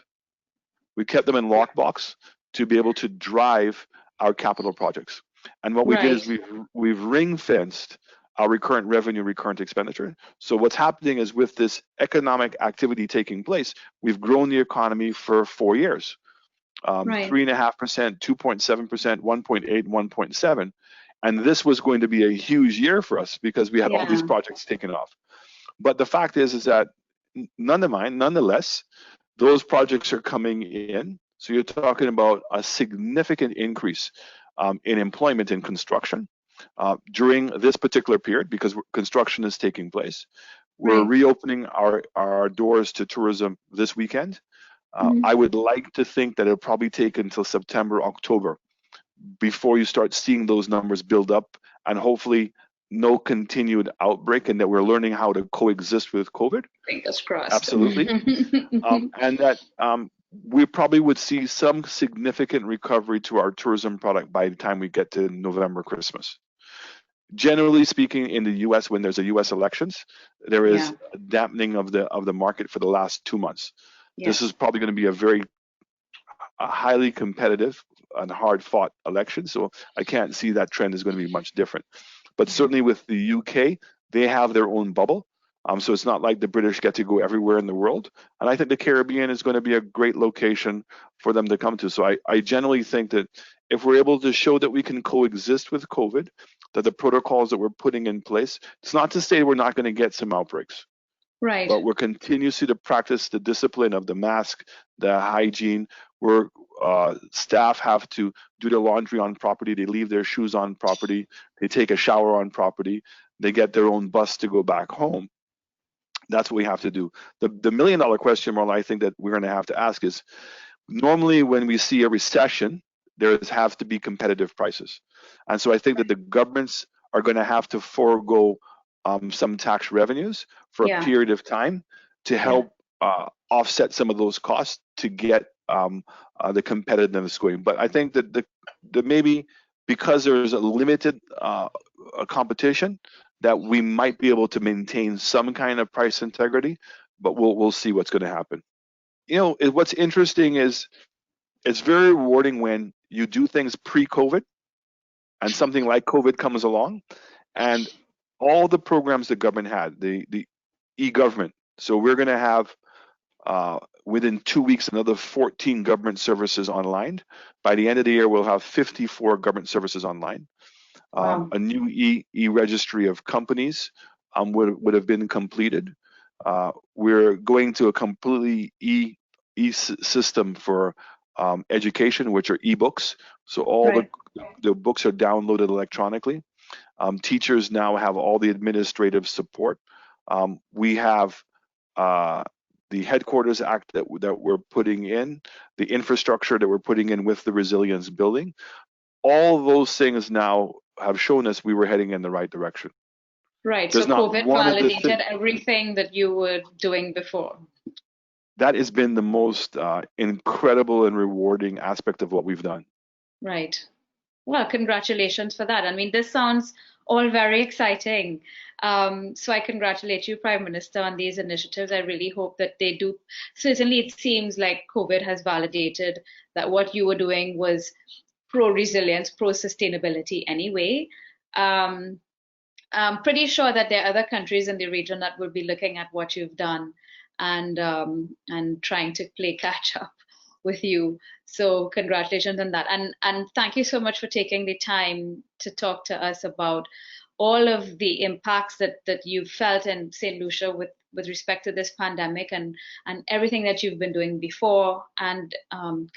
We kept them in lockbox to be able to drive our capital projects. And what we did is Right. we've ring fenced our recurrent revenue, recurrent expenditure. So what's happening is with this economic activity taking place, we've grown the economy for 4 years, Right. 3.5%, 2.7%, 1.8, 1.7. And this was going to be a huge year for us because we had all these Yeah. projects taken off. But the fact is that nonetheless, those projects are coming in. So you're talking about a significant increase in employment in construction during this particular period because construction is taking place. We're Right. reopening our doors to tourism this weekend. Mhm. I would like to think that it'll probably take until September, October before you start seeing those numbers build up and hopefully no continued outbreak and that we're learning how to coexist with COVID. Fingers crossed. Absolutely. And that we probably would see some significant recovery to our tourism product by the time we get to November, Christmas. Generally speaking, in the U.S., when there's a U.S. elections, there Yeah. is a dampening of the market for the last 2 months. Yeah. This is probably going to be a highly competitive and hard-fought election, so I can't see that trend is going to be much different. But certainly with the UK, they have their own bubble. So it's not like the British get to go everywhere in the world. And I think the Caribbean is going to be a great location for them to come to. So I generally think that if we're able to show that we can coexist with COVID, that the protocols that we're putting in place, it's not to say we're not going to get some outbreaks, Right. but we're continuously to practice the discipline of the mask, the hygiene. Where staff have to do their laundry on property, they leave their shoes on property, they take a shower on property, they get their own bus to go back home. That's what we have to do. The million dollar question, Marla, I think that we're going to have to ask is, normally when we see a recession, there have to be competitive prices. And so I think that the governments are going to have to forego some tax revenues for a Yeah. period of time to Yeah. help offset some of those costs to get the competitiveness going. But I think that the maybe because there's a limited competition, that we might be able to maintain some kind of price integrity, but we'll see what's going to happen. You know, what's interesting is it's very rewarding when you do things pre-COVID and something like COVID comes along, and all the programs the government had, the e-government. So we're going to have within 2 weeks another 14 government services online. By the end of the year, we'll have 54 government services online. Wow. A new e-registry of companies would have been completed. We're going to a completely system for education, which are ebooks. So all Right. the books are downloaded electronically. Teachers now have all the administrative support. We have the Headquarters Act that we're putting in, the infrastructure that we're putting in with the resilience building. All those things now have shown us we were heading in the right direction. Right. There's So not COVID one of the validated everything that you were doing before. That has been the most incredible and rewarding aspect of what we've done. Right. Well, congratulations for that. I mean, this sounds all very exciting. So I congratulate you, Prime Minister, on these initiatives. I really hope that they do. Certainly, it seems like COVID has validated that what you were doing was pro-resilience, pro-sustainability anyway. I'm pretty sure that there are other countries in the region that will be looking at what you've done and trying to play catch up with you. So congratulations on that. And thank you so much for taking the time to talk to us about all of the impacts that you've felt in St. Lucia with respect to this pandemic and everything that you've been doing before and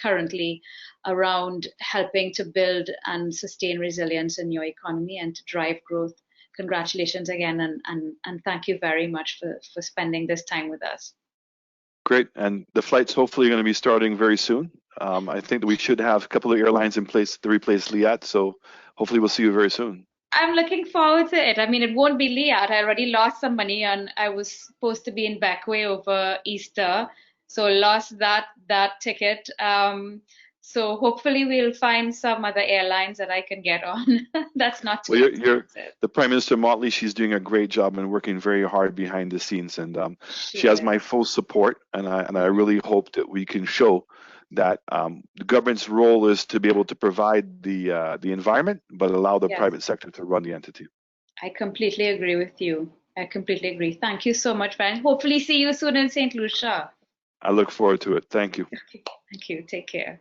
currently around helping to build and sustain resilience in your economy and to drive growth. Congratulations again, and thank you very much for spending this time with us. Great, and the flight's hopefully going to be starting very soon. I think that we should have a couple of airlines in place to replace Liat, so hopefully we'll see you very soon. I'm looking forward to it. I mean, it won't be Liat. I already lost some money and I was supposed to be in Beckway over Easter, so lost that ticket. So hopefully we'll find some other airlines that I can get on. That's not too Well, expensive. the Prime Minister Motley. She's doing a great job and working very hard behind the scenes, and She she has my is. full support. And I Mhm. really hope that we can show that the government's role is to be able to provide the environment, but allow the Yes, private sector to run the entity. I completely agree with you. I completely agree. Thank you so much, Brian. Hopefully see you soon in St. Lucia. I look forward to it. Thank you. Okay, thank you. Take care.